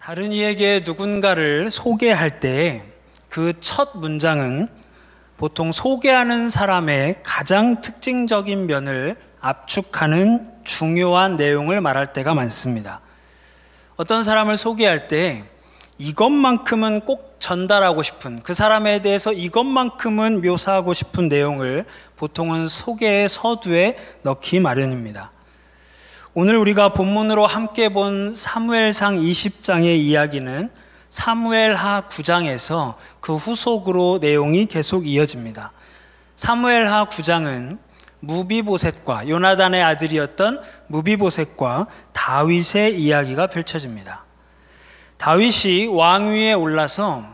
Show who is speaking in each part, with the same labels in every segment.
Speaker 1: 다른 이에게 누군가를 소개할 때 그 첫 문장은 보통 소개하는 사람의 가장 특징적인 면을 압축하는 중요한 내용을 말할 때가 많습니다. 어떤 사람을 소개할 때 이것만큼은 꼭 전달하고 싶은, 그 사람에 대해서 이것만큼은 묘사하고 싶은 내용을 보통은 소개의 서두에 넣기 마련입니다. 오늘 우리가 본문으로 함께 본 사무엘상 20장의 이야기는 사무엘하 9장에서 그 후속으로 내용이 계속 이어집니다. 사무엘하 9장은 무비보셋과 요나단의 아들이었던 무비보셋과 다윗의 이야기가 펼쳐집니다. 다윗이 왕위에 올라서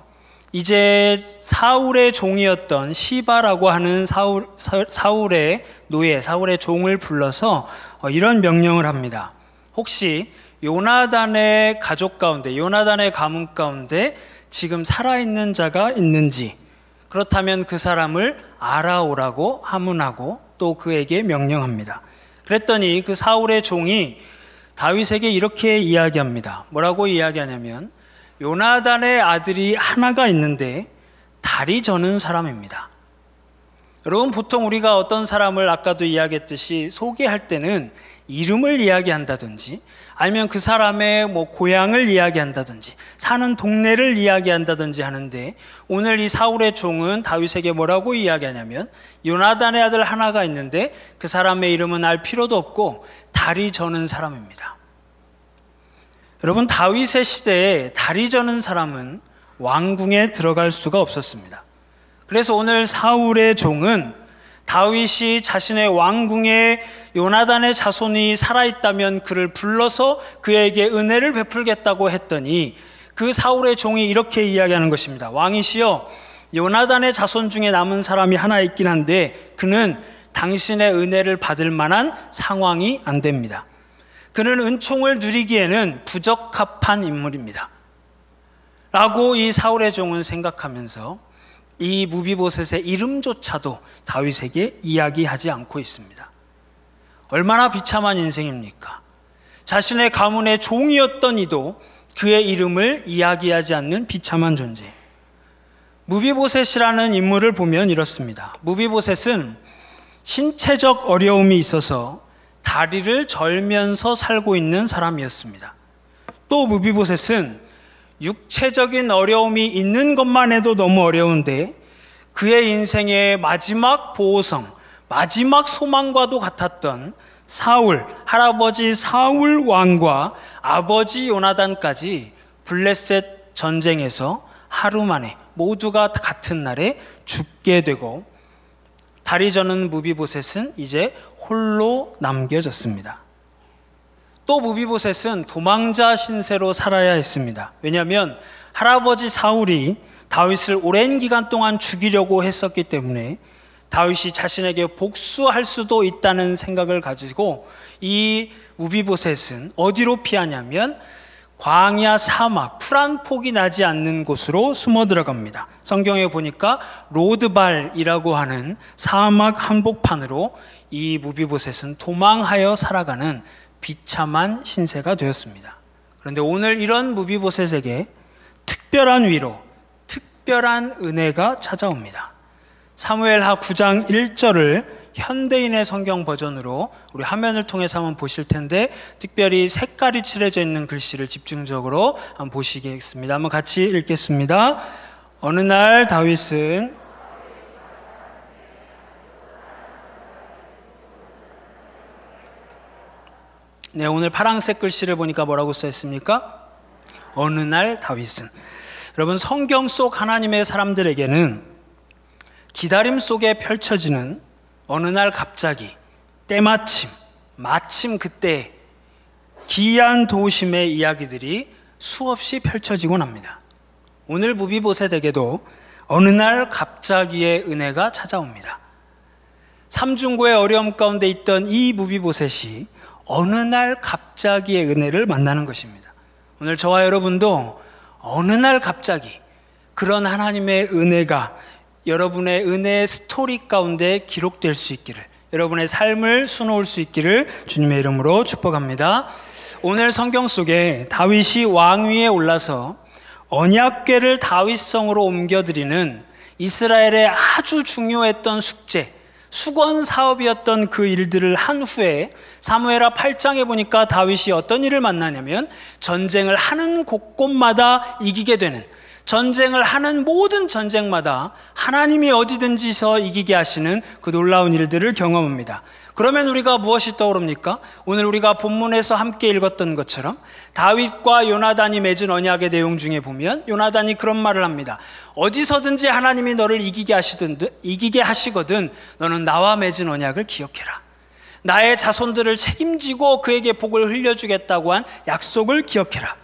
Speaker 1: 이제 사울의 종이었던 시바라고 하는 사울의 노예, 사울의 종을 불러서 이런 명령을 합니다. 혹시 요나단의 가족 가운데, 요나단의 가문 가운데 지금 살아있는 자가 있는지, 그렇다면 그 사람을 알아오라고 하문하고 또 그에게 명령합니다. 그랬더니 그 사울의 종이 다윗에게 이렇게 이야기합니다. 뭐라고 이야기하냐면, 요나단의 아들이 하나가 있는데 다리 저는 사람입니다. 여러분, 보통 우리가 어떤 사람을 아까도 이야기했듯이 소개할 때는 이름을 이야기한다든지 아니면 그 사람의 고향을 이야기한다든지 사는 동네를 이야기한다든지 하는데, 오늘 이 사울의 종은 다윗에게 뭐라고 이야기하냐면 요나단의 아들 하나가 있는데 그 사람의 이름은 알 필요도 없고 다리 저는 사람입니다. 여러분, 다윗의 시대에 다리 저는 사람은 왕궁에 들어갈 수가 없었습니다. 그래서 오늘 사울의 종은 다윗이 자신의 왕궁에 요나단의 자손이 살아있다면 그를 불러서 그에게 은혜를 베풀겠다고 했더니 그 사울의 종이 이렇게 이야기하는 것입니다. 왕이시여, 요나단의 자손 중에 남은 사람이 하나 있긴 한데 그는 당신의 은혜를 받을 만한 상황이 안 됩니다. 그는 은총을 누리기에는 부적합한 인물입니다 라고 이 사울의 종은 생각하면서 이 무비보셋의 이름조차도 다윗에게 이야기하지 않고 있습니다. 얼마나 비참한 인생입니까? 자신의 가문의 종이었던 이도 그의 이름을 이야기하지 않는 비참한 존재. 무비보셋이라는 인물을 보면 이렇습니다. 무비보셋은 신체적 어려움이 있어서 다리를 절면서 살고 있는 사람이었습니다. 또 무비보셋은 육체적인 어려움이 있는 것만 해도 너무 어려운데 그의 인생의 마지막 보호성, 마지막 소망과도 같았던 사울, 할아버지 사울 왕과 아버지 요나단까지 블레셋 전쟁에서 하루 만에 모두가 같은 날에 죽게 되고 다리 저는 무비보셋은 이제 홀로 남겨졌습니다. 또 무비보셋은 도망자 신세로 살아야 했습니다. 왜냐하면 할아버지 사울이 다윗을 오랜 기간 동안 죽이려고 했었기 때문에 다윗이 자신에게 복수할 수도 있다는 생각을 가지고 이 무비보셋은 어디로 피하냐면 광야 사막, 풀한 폭이 나지 않는 곳으로 숨어 들어갑니다. 성경에 보니까 로드발이라고 하는 사막 한복판으로 이 무비보셋은 도망하여 살아가는 비참한 신세가 되었습니다. 그런데 오늘 이런 무비보셋에게 특별한 위로, 특별한 은혜가 찾아옵니다. 사무엘하 9장 1절을 현대인의 성경 버전으로 우리 화면을 통해서 한번 보실 텐데, 특별히 색깔이 칠해져 있는 글씨를 집중적으로 한번 보시겠습니다. 한번 같이 읽겠습니다. 어느 날 다윗은 네, 오늘 파란색 글씨를 보니까 뭐라고 써 있습니까? 어느 날 다윗은. 여러분, 성경 속 하나님의 사람들에게는 기다림 속에 펼쳐지는 어느 날 갑자기, 때마침, 마침 그때 기이한 도우심의 이야기들이 수없이 펼쳐지곤 합니다. 오늘 무비보셋에게도 어느 날 갑자기의 은혜가 찾아옵니다. 삼중고의 어려움 가운데 있던 이 무비보셋이 어느 날 갑자기의 은혜를 만나는 것입니다. 오늘 저와 여러분도 어느 날 갑자기 그런 하나님의 은혜가 여러분의 은혜의 스토리 가운데 기록될 수 있기를, 여러분의 삶을 수놓을 수 있기를 주님의 이름으로 축복합니다. 오늘 성경 속에 다윗이 왕위에 올라서 언약궤를 다윗성으로 옮겨드리는 이스라엘의 아주 중요했던 숙제, 수건 사업이었던 그 일들을 한 후에 사무엘하 8장에 보니까 다윗이 어떤 일을 만나냐면 전쟁을 하는 곳곳마다 이기게 되는, 전쟁을 하는 모든 전쟁마다 하나님이 어디든지서 이기게 하시는 그 놀라운 일들을 경험합니다. 그러면 우리가 무엇이 떠오릅니까? 오늘 우리가 본문에서 함께 읽었던 것처럼 다윗과 요나단이 맺은 언약의 내용 중에 보면 요나단이 그런 말을 합니다. 어디서든지 하나님이 너를 이기게 하시거든 너는 나와 맺은 언약을 기억해라. 나의 자손들을 책임지고 그에게 복을 흘려주겠다고 한 약속을 기억해라.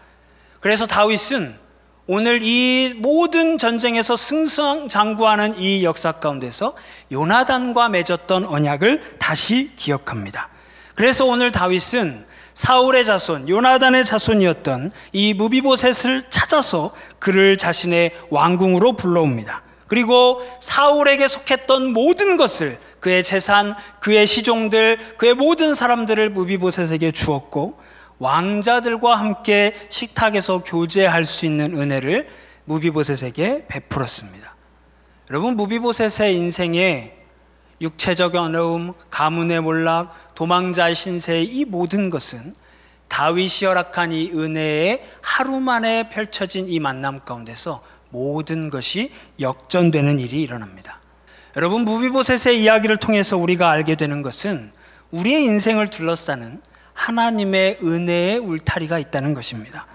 Speaker 1: 그래서 다윗은 오늘 이 모든 전쟁에서 승승장구하는 이 역사 가운데서 요나단과 맺었던 언약을 다시 기억합니다. 그래서 오늘 다윗은 사울의 자손, 요나단의 자손이었던 이 무비보셋을 찾아서 그를 자신의 왕궁으로 불러옵니다. 그리고 사울에게 속했던 모든 것을, 그의 재산, 그의 시종들, 그의 모든 사람들을 무비보셋에게 주었고 왕자들과 함께 식탁에서 교제할 수 있는 은혜를 무비보셋에게 베풀었습니다. 여러분, 무비보셋의 인생에 육체적 어려움, 가문의 몰락, 도망자의 신세, 이 모든 것은 다윗이 허락한 이 은혜에 하루 만에 펼쳐진 이 만남 가운데서 모든 것이 역전되는 일이 일어납니다. 여러분, 무비보셋의 이야기를 통해서 우리가 알게 되는 것은 우리의 인생을 둘러싸는 하나님의 은혜의 울타리가 있다는 것입니다.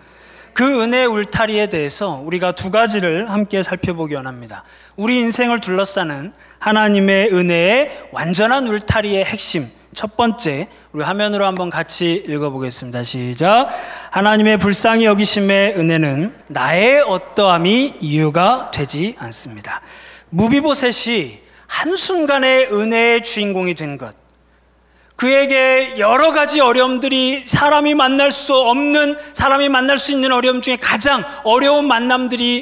Speaker 1: 그 은혜의 울타리에 대해서 우리가 두 가지를 함께 살펴보기 원합니다. 우리 인생을 둘러싸는 하나님의 은혜의 완전한 울타리의 핵심, 첫 번째, 우리 화면으로 한번 같이 읽어보겠습니다. 시작. 하나님의 불쌍히 여기심의 은혜는 나의 어떠함이 이유가 되지 않습니다. 무비보셋이 한순간의 은혜의 주인공이 된 것, 그에게 여러 가지 어려움들이, 사람이 만날 수 있는 어려움 중에 가장 어려운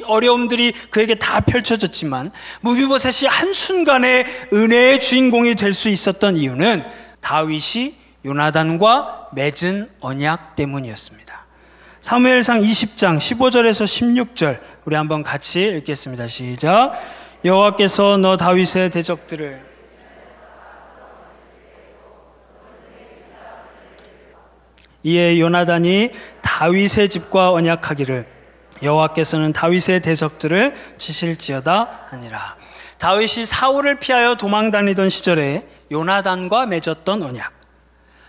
Speaker 1: 어려움들이 그에게 다 펼쳐졌지만 무비보셋이 한순간에 은혜의 주인공이 될 수 있었던 이유는 다윗이 요나단과 맺은 언약 때문이었습니다. 사무엘상 20장 15절에서 16절 우리 한번 같이 읽겠습니다. 시작. 여호와께서 너 다윗의 대적들을 이에 요나단이 다윗의 집과 언약하기를 여호와께서는 다윗의 대적들을 치실지어다 하니라. 다윗이 사울을 피하여 도망다니던 시절에 요나단과 맺었던 언약,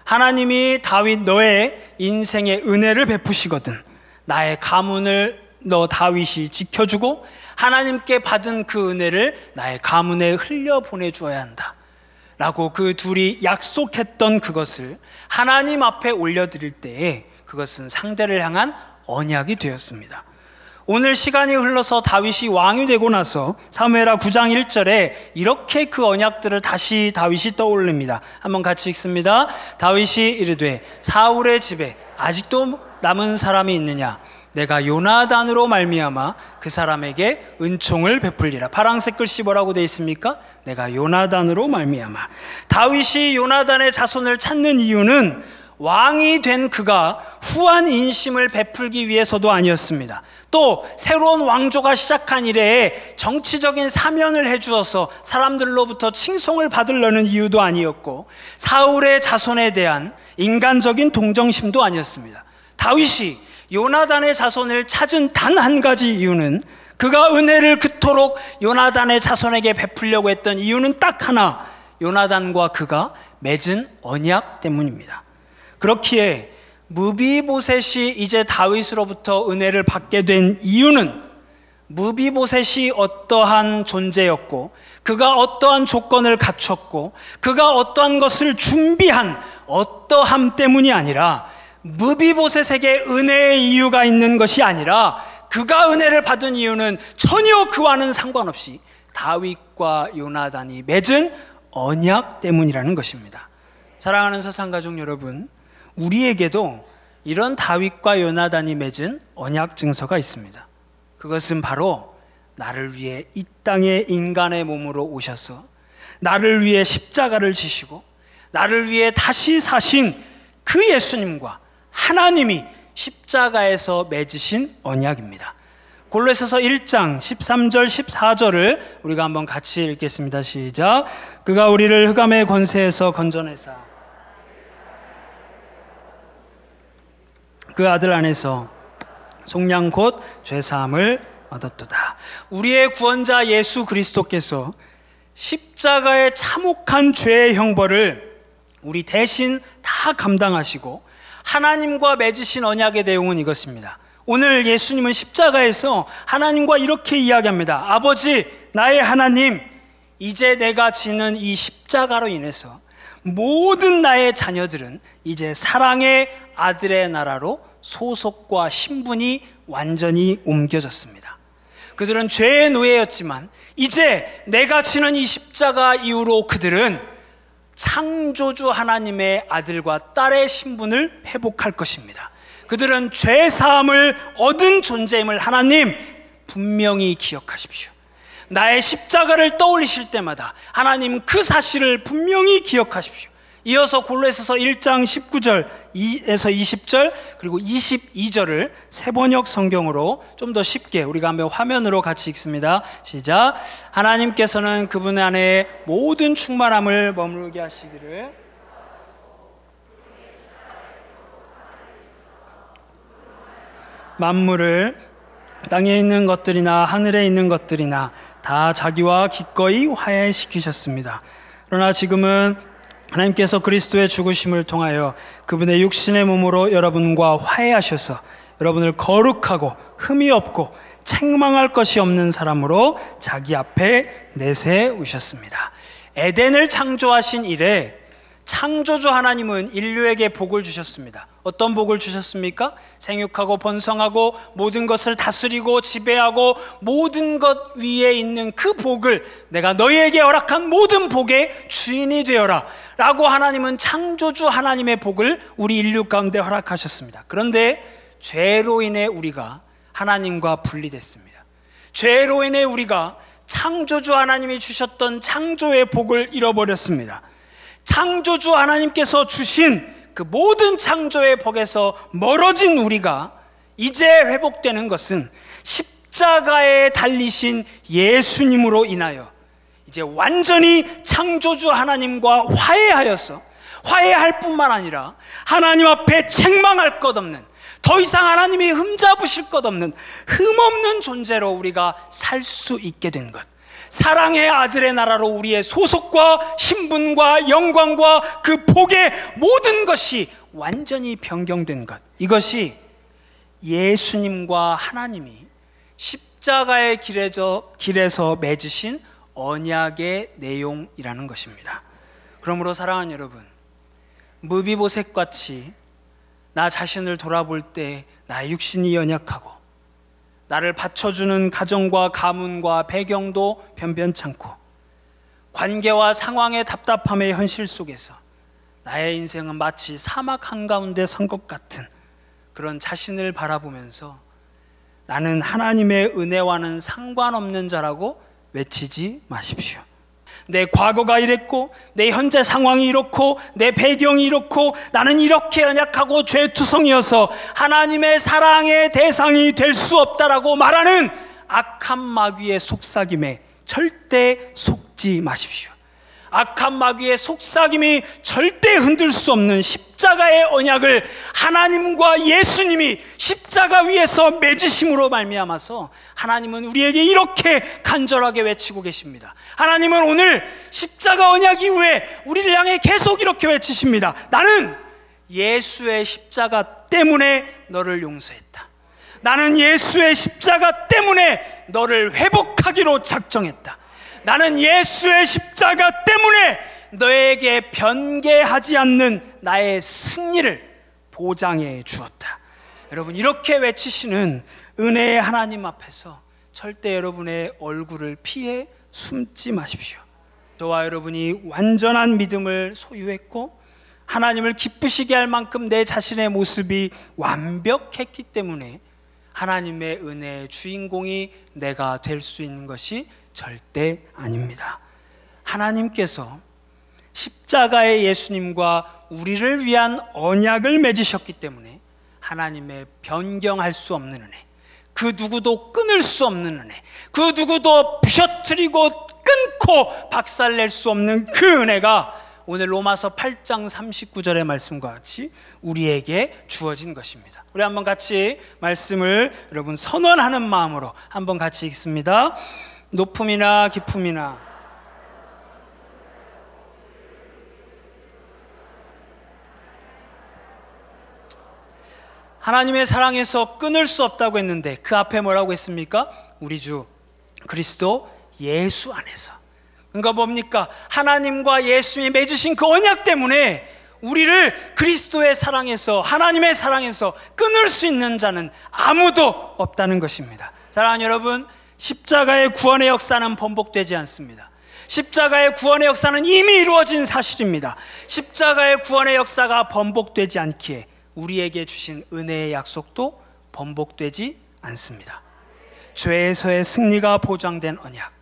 Speaker 1: 하나님이 다윗 너의 인생에 은혜를 베푸시거든 나의 가문을 너 다윗이 지켜주고 하나님께 받은 그 은혜를 나의 가문에 흘려보내주어야 한다 라고 그 둘이 약속했던 그것을 하나님 앞에 올려드릴 때에 그것은 상대를 향한 언약이 되었습니다. 오늘 시간이 흘러서 다윗이 왕이 되고 나서 사무엘하 9장 1절에 이렇게 그 언약들을 다시 다윗이 떠올립니다. 한번 같이 읽습니다. 다윗이 이르되 사울의 집에 아직도 남은 사람이 있느냐? 내가 요나단으로 말미암아 그 사람에게 은총을 베풀리라. 파란색 글씨 뭐라고 되어 있습니까? 내가 요나단으로 말미암아. 다윗이 요나단의 자손을 찾는 이유는 왕이 된 그가 후한 인심을 베풀기 위해서도 아니었습니다. 또 새로운 왕조가 시작한 이래에 정치적인 사면을 해주어서 사람들로부터 칭송을 받으려는 이유도 아니었고 사울의 자손에 대한 인간적인 동정심도 아니었습니다. 다윗이 요나단의 자손을 찾은 단 한 가지 이유는, 그가 은혜를 그토록 요나단의 자손에게 베풀려고 했던 이유는 딱 하나, 요나단과 그가 맺은 언약 때문입니다. 그렇기에 무비보셋이 이제 다윗으로부터 은혜를 받게 된 이유는 무비보셋이 어떠한 존재였고 그가 어떠한 조건을 갖췄고 그가 어떠한 것을 준비한 어떠함 때문이 아니라, 무비보셋에게 은혜의 이유가 있는 것이 아니라 그가 은혜를 받은 이유는 전혀 그와는 상관없이 다윗과 요나단이 맺은 언약 때문이라는 것입니다. 사랑하는 서상가족 여러분, 우리에게도 이런 다윗과 요나단이 맺은 언약 증서가 있습니다. 그것은 바로 나를 위해 이 땅에 인간의 몸으로 오셔서 나를 위해 십자가를 지시고 나를 위해 다시 사신 그 예수님과 하나님이 십자가에서 맺으신 언약입니다. 골로새서 1장 13절 14절을 우리가 한번 같이 읽겠습니다. 시작. 그가 우리를 흑암의 권세에서 건져내사 그 아들 안에서 속량 곧 죄사함을 얻었도다. 우리의 구원자 예수 그리스도께서 십자가의 참혹한 죄의 형벌을 우리 대신 다 감당하시고 하나님과 맺으신 언약의 내용은 이것입니다. 오늘 예수님은 십자가에서 하나님과 이렇게 이야기합니다. 아버지, 나의 하나님, 이제 내가 지는 이 십자가로 인해서 모든 나의 자녀들은 이제 사랑의 아들의 나라로 소속과 신분이 완전히 옮겨졌습니다. 그들은 죄의 노예였지만 이제 내가 지는 이 십자가 이후로 그들은 창조주 하나님의 아들과 딸의 신분을 회복할 것입니다. 그들은 죄 사함을 얻은 존재임을 하나님 분명히 기억하십시오. 나의 십자가를 떠올리실 때마다 하나님 그 사실을 분명히 기억하십시오. 이어서 골로새서 1장 19절에서 20절 그리고 22절을 새번역 성경으로 좀 더 쉽게 우리가 한번 화면으로 같이 읽습니다. 시작. 하나님께서는 그분 안에 모든 충만함을 머무르게 하시기를 만물을 땅에 있는 것들이나 하늘에 있는 것들이나 다 자기와 기꺼이 화해시키셨습니다. 그러나 지금은 하나님께서 그리스도의 죽으심을 통하여 그분의 육신의 몸으로 여러분과 화해하셔서 여러분을 거룩하고 흠이 없고 책망할 것이 없는 사람으로 자기 앞에 내세우셨습니다. 에덴을 창조하신 이래 창조주 하나님은 인류에게 복을 주셨습니다. 어떤 복을 주셨습니까? 생육하고 번성하고 모든 것을 다스리고 지배하고 모든 것 위에 있는 그 복을 내가 너희에게 허락한 모든 복의 주인이 되어라 라고 하나님은 창조주 하나님의 복을 우리 인류 가운데 허락하셨습니다. 그런데 죄로 인해 우리가 하나님과 분리됐습니다. 죄로 인해 우리가 창조주 하나님이 주셨던 창조의 복을 잃어버렸습니다. 창조주 하나님께서 주신 그 모든 창조의 복에서 멀어진 우리가 이제 회복되는 것은 십자가에 달리신 예수님으로 인하여 이제 완전히 창조주 하나님과 화해하여서 화해할 뿐만 아니라 하나님 앞에 책망할 것 없는, 더 이상 하나님이 흠잡으실 것 없는 흠없는 존재로 우리가 살 수 있게 된 것, 사랑의 아들의 나라로 우리의 소속과 신분과 영광과 그 복의 모든 것이 완전히 변경된 것, 이것이 예수님과 하나님이 십자가의 길에서 맺으신 언약의 내용이라는 것입니다. 그러므로 사랑하는 여러분, 무비보셋같이 나 자신을 돌아볼 때 나의 육신이 연약하고 나를 받쳐주는 가정과 가문과 배경도 변변찮고 관계와 상황의 답답함의 현실 속에서 나의 인생은 마치 사막 한가운데 선 것 같은 그런 자신을 바라보면서 나는 하나님의 은혜와는 상관없는 자라고 외치지 마십시오. 내 과거가 이랬고 내 현재 상황이 이렇고 내 배경이 이렇고 나는 이렇게 연약하고 죄투성이어서 하나님의 사랑의 대상이 될 수 없다라고 말하는 악한 마귀의 속삭임에 절대 속지 마십시오. 악한 마귀의 속삭임이 절대 흔들 수 없는 십자가의 언약을 하나님과 예수님이 십자가 위에서 맺으심으로 말미암아서 하나님은 우리에게 이렇게 간절하게 외치고 계십니다. 하나님은 오늘 십자가 언약 이후에 우리를 향해 계속 이렇게 외치십니다. 나는 예수의 십자가 때문에 너를 용서했다. 나는 예수의 십자가 때문에 너를 회복하기로 작정했다. 나는 예수의 십자가 때문에 너에게 변개하지 않는 나의 승리를 보장해 주었다. 여러분, 이렇게 외치시는 은혜의 하나님 앞에서 절대 여러분의 얼굴을 피해 숨지 마십시오. 저와 여러분이 완전한 믿음을 소유했고 하나님을 기쁘시게 할 만큼 내 자신의 모습이 완벽했기 때문에 하나님의 은혜의 주인공이 내가 될 수 있는 것이 절대 아닙니다. 하나님께서 십자가의 예수님과 우리를 위한 언약을 맺으셨기 때문에 하나님의 변경할 수 없는 은혜, 그 누구도 끊을 수 없는 은혜, 그 누구도 부셔뜨리고 끊고 박살낼 수 없는 그 은혜가 오늘 로마서 8장 39절의 말씀과 같이 우리에게 주어진 것입니다. 우리 한번 같이 말씀을 여러분 선언하는 마음으로 한번 같이 읽습니다. 높음이나 깊음이나 하나님의 사랑에서 끊을 수 없다고 했는데 그 앞에 뭐라고 했습니까? 우리 주 그리스도 예수 안에서. 그러니까 뭡니까? 하나님과 예수님이 맺으신 그 언약 때문에 우리를 그리스도의 사랑에서, 하나님의 사랑에서 끊을 수 있는 자는 아무도 없다는 것입니다. 사랑하는 여러분, 십자가의 구원의 역사는 번복되지 않습니다. 십자가의 구원의 역사는 이미 이루어진 사실입니다. 십자가의 구원의 역사가 번복되지 않기에 우리에게 주신 은혜의 약속도 번복되지 않습니다. 죄에서의 승리가 보장된 언약,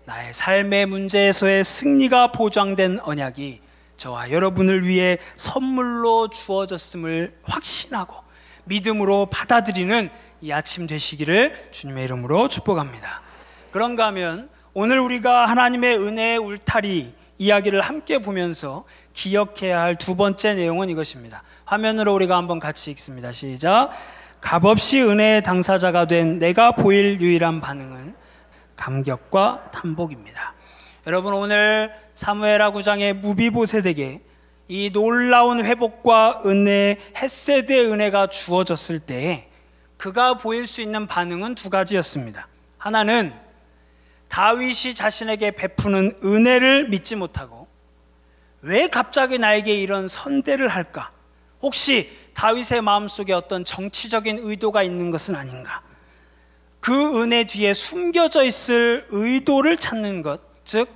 Speaker 1: 나의 삶의 문제에서의 승리가 보장된 언약이 저와 여러분을 위해 선물로 주어졌음을 확신하고 믿음으로 받아들이는 이 아침 되시기를 주님의 이름으로 축복합니다. 그런가 하면 오늘 우리가 하나님의 은혜의 울타리 이야기를 함께 보면서 기억해야 할 두 번째 내용은 이것입니다. 화면으로 우리가 한번 같이 읽습니다. 시작. 값없이 은혜의 당사자가 된 내가 보일 유일한 반응은 감격과 탄복입니다. 여러분, 오늘 사무엘하 9장의 무비보셋에게 이 놀라운 회복과 은혜, 헤세드의 은혜가 주어졌을 때 그가 보일 수 있는 반응은 두 가지였습니다. 하나는 다윗이 자신에게 베푸는 은혜를 믿지 못하고 왜 갑자기 나에게 이런 선대를 할까? 혹시 다윗의 마음속에 어떤 정치적인 의도가 있는 것은 아닌가? 그 은혜 뒤에 숨겨져 있을 의도를 찾는 것, 즉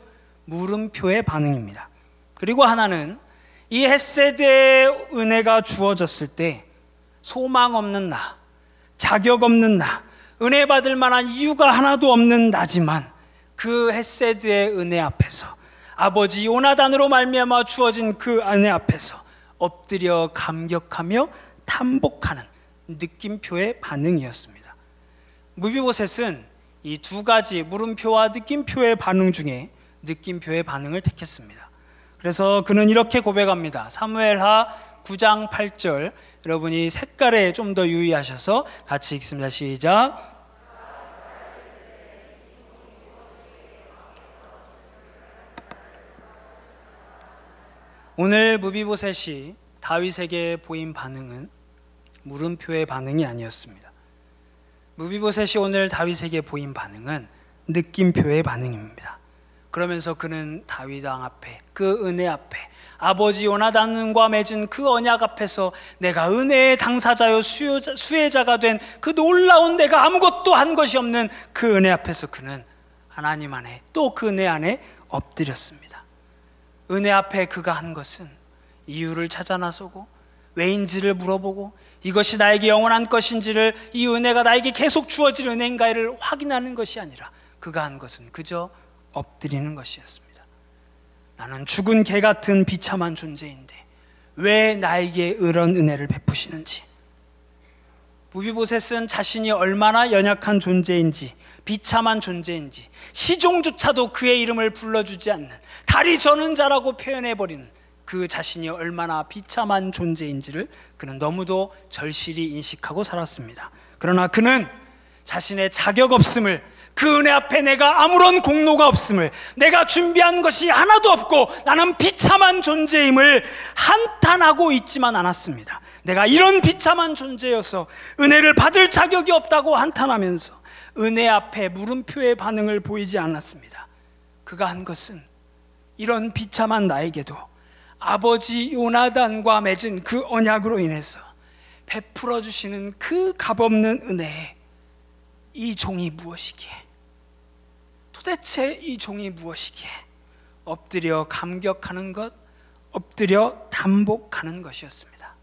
Speaker 1: 물음표의 반응입니다. 그리고 하나는 이 헤세드의 은혜가 주어졌을 때 소망 없는 나, 자격 없는 나, 은혜 받을 만한 이유가 하나도 없는 나지만 그 헤세드의 은혜 앞에서, 아버지 요나단으로 말미암아 주어진 그 은혜 앞에서 엎드려 감격하며 탄복하는 느낌표의 반응이었습니다. 무비보셋은 이 두 가지 물음표와 느낌표의 반응 중에 느낌표의 반응을 택했습니다. 그래서 그는 이렇게 고백합니다. 사무엘하 9장 8절, 여러분이 색깔에 좀 더 유의하셔서 같이 읽습니다. 시작. 오늘 무비보셋이 다윗에게 보인 반응은 물음표의 반응이 아니었습니다. 무비보셋이 오늘 다윗에게 보인 반응은 느낌표의 반응입니다. 그러면서 그는 다윗 왕 앞에, 그 은혜 앞에, 아버지 요나단과 맺은 그 언약 앞에서 내가 은혜의 당사자요 수혜자가 된 그 놀라운 내가 아무것도 한 것이 없는 그 은혜 앞에서 그는 하나님 안에, 또 그 은혜 안에 엎드렸습니다. 은혜 앞에 그가 한 것은 이유를 찾아 나서고 왜인지를 물어보고 이것이 나에게 영원한 것인지를, 이 은혜가 나에게 계속 주어질 은혜인가를 확인하는 것이 아니라 그가 한 것은 그저 엎드리는 것이었습니다. 나는 죽은 개 같은 비참한 존재인데 왜 나에게 이런 은혜를 베푸시는지, 무비보셋은 자신이 얼마나 연약한 존재인지, 비참한 존재인지, 시종조차도 그의 이름을 불러주지 않는 다리 저는 자라고 표현해버리는 그 자신이 얼마나 비참한 존재인지를 그는 너무도 절실히 인식하고 살았습니다. 그러나 그는 자신의 자격 없음을, 그 은혜 앞에 내가 아무런 공로가 없음을, 내가 준비한 것이 하나도 없고 나는 비참한 존재임을 한탄하고 있지만 않았습니다. 내가 이런 비참한 존재여서 은혜를 받을 자격이 없다고 한탄하면서 은혜 앞에 물음표의 반응을 보이지 않았습니다. 그가 한 것은 이런 비참한 나에게도 아버지 요나단과 맺은 그 언약으로 인해서 베풀어 주시는 그 값없는 은혜에 이 종이 무엇이기에, 도대체 이 종이 무엇이기에 엎드려 감격하는 것, 엎드려 담복하는 것이었습니다.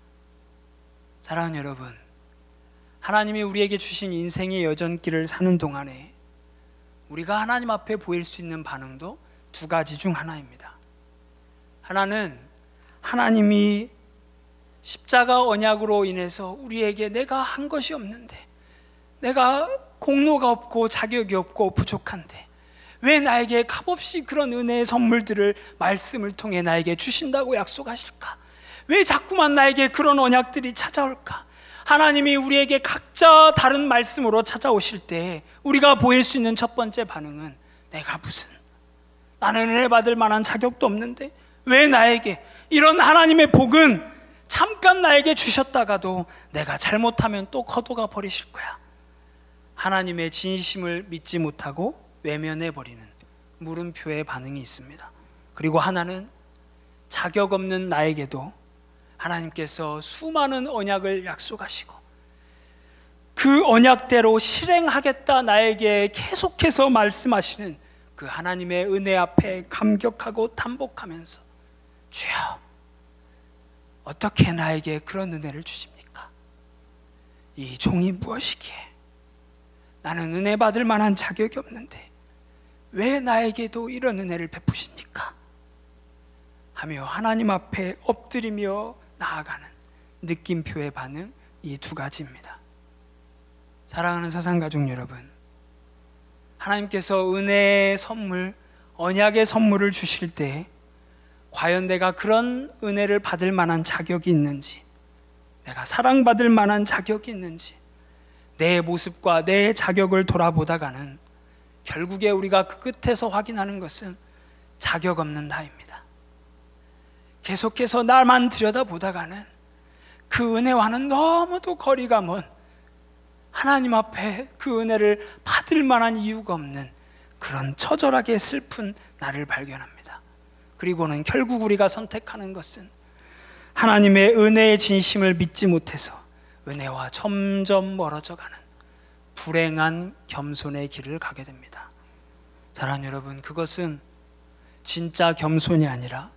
Speaker 1: 사랑하는 여러분, 하나님이 우리에게 주신 인생의 여전길을 사는 동안에 우리가 하나님 앞에 보일 수 있는 반응도 두 가지 중 하나입니다. 하나는 하나님이 십자가 언약으로 인해서 우리에게 내가 한 것이 없는데, 내가 공로가 없고 자격이 없고 부족한데 왜 나에게 값없이 그런 은혜의 선물들을 말씀을 통해 나에게 주신다고 약속하실까? 왜 자꾸만 나에게 그런 언약들이 찾아올까? 하나님이 우리에게 각자 다른 말씀으로 찾아오실 때 우리가 보일 수 있는 첫 번째 반응은, 내가 무슨, 나는 은혜 받을 만한 자격도 없는데 왜 나에게 이런 하나님의 복은 잠깐 나에게 주셨다가도 내가 잘못하면 또 거둬가 버리실 거야. 하나님의 진심을 믿지 못하고 외면해 버리는 물음표의 반응이 있습니다. 그리고 하나는 자격 없는 나에게도 하나님께서 수많은 언약을 약속하시고 그 언약대로 실행하겠다 나에게 계속해서 말씀하시는 그 하나님의 은혜 앞에 감격하고 탄복하면서, 주여, 어떻게 나에게 그런 은혜를 주십니까? 이 종이 무엇이기에? 나는 은혜 받을 만한 자격이 없는데 왜 나에게도 이런 은혜를 베푸십니까? 하며 하나님 앞에 엎드리며 나아가는 느낌표의 반응, 이 두 가지입니다. 사랑하는 사상가족 여러분, 하나님께서 은혜의 선물, 언약의 선물을 주실 때 과연 내가 그런 은혜를 받을 만한 자격이 있는지, 내가 사랑받을 만한 자격이 있는지, 내 모습과 내 자격을 돌아보다가는 결국에 우리가 그 끝에서 확인하는 것은 자격 없는 나입니다. 계속해서 나만 들여다보다가는 그 은혜와는 너무도 거리가 먼, 하나님 앞에 그 은혜를 받을 만한 이유가 없는 그런 처절하게 슬픈 나를 발견합니다. 그리고는 결국 우리가 선택하는 것은 하나님의 은혜의 진심을 믿지 못해서 은혜와 점점 멀어져가는 불행한 겸손의 길을 가게 됩니다. 사랑하는 여러분, 그것은 진짜 겸손이 아니라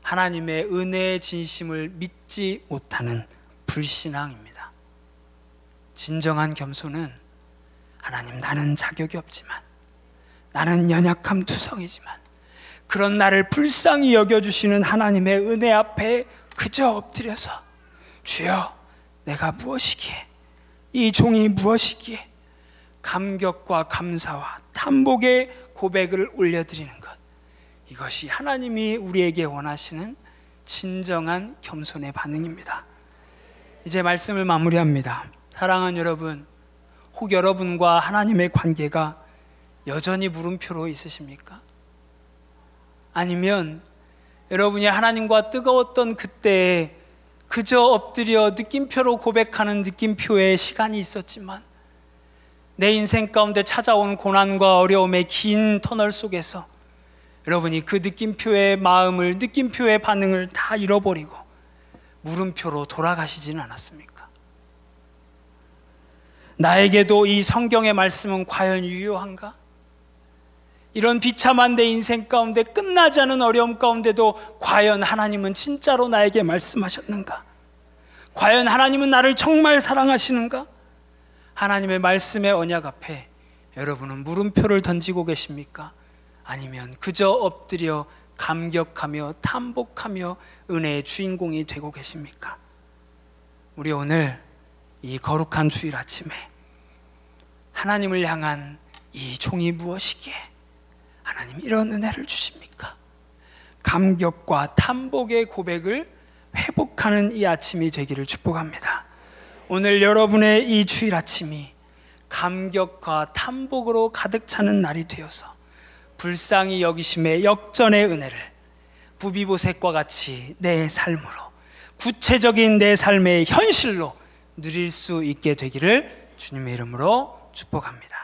Speaker 1: 하나님의 은혜의 진심을 믿지 못하는 불신앙입니다. 진정한 겸손은, 하나님, 나는 자격이 없지만, 나는 연약함 투성이지만 그런 나를 불쌍히 여겨주시는 하나님의 은혜 앞에 그저 엎드려서, 주여, 내가 무엇이기에, 이 종이 무엇이기에 감격과 감사와 탄복의 고백을 올려드리는 것, 이것이 하나님이 우리에게 원하시는 진정한 겸손의 반응입니다. 이제 말씀을 마무리합니다. 사랑하는 여러분, 혹 여러분과 하나님의 관계가 여전히 물음표로 있으십니까? 아니면 여러분이 하나님과 뜨거웠던 그때에 그저 엎드려 느낌표로 고백하는 느낌표의 시간이 있었지만 내 인생 가운데 찾아온 고난과 어려움의 긴 터널 속에서 여러분이 그 느낌표의 마음을, 느낌표의 반응을 다 잃어버리고 물음표로 돌아가시지는 않았습니까? 나에게도 이 성경의 말씀은 과연 유효한가? 이런 비참한 내 인생 가운데, 끝나지 않은 어려움 가운데도 과연 하나님은 진짜로 나에게 말씀하셨는가? 과연 하나님은 나를 정말 사랑하시는가? 하나님의 말씀의 언약 앞에 여러분은 물음표를 던지고 계십니까? 아니면 그저 엎드려 감격하며 탄복하며 은혜의 주인공이 되고 계십니까? 우리 오늘 이 거룩한 주일 아침에 하나님을 향한 이 종이 무엇이기에 하나님 이런 은혜를 주십니까? 감격과 탄복의 고백을 회복하는 이 아침이 되기를 축복합니다. 오늘 여러분의 이 주일 아침이 감격과 탄복으로 가득 차는 날이 되어서 불쌍히 여기심의 역전의 은혜를 부비보셋과 같이 내 삶으로, 구체적인 내 삶의 현실로 누릴 수 있게 되기를 주님의 이름으로 축복합니다.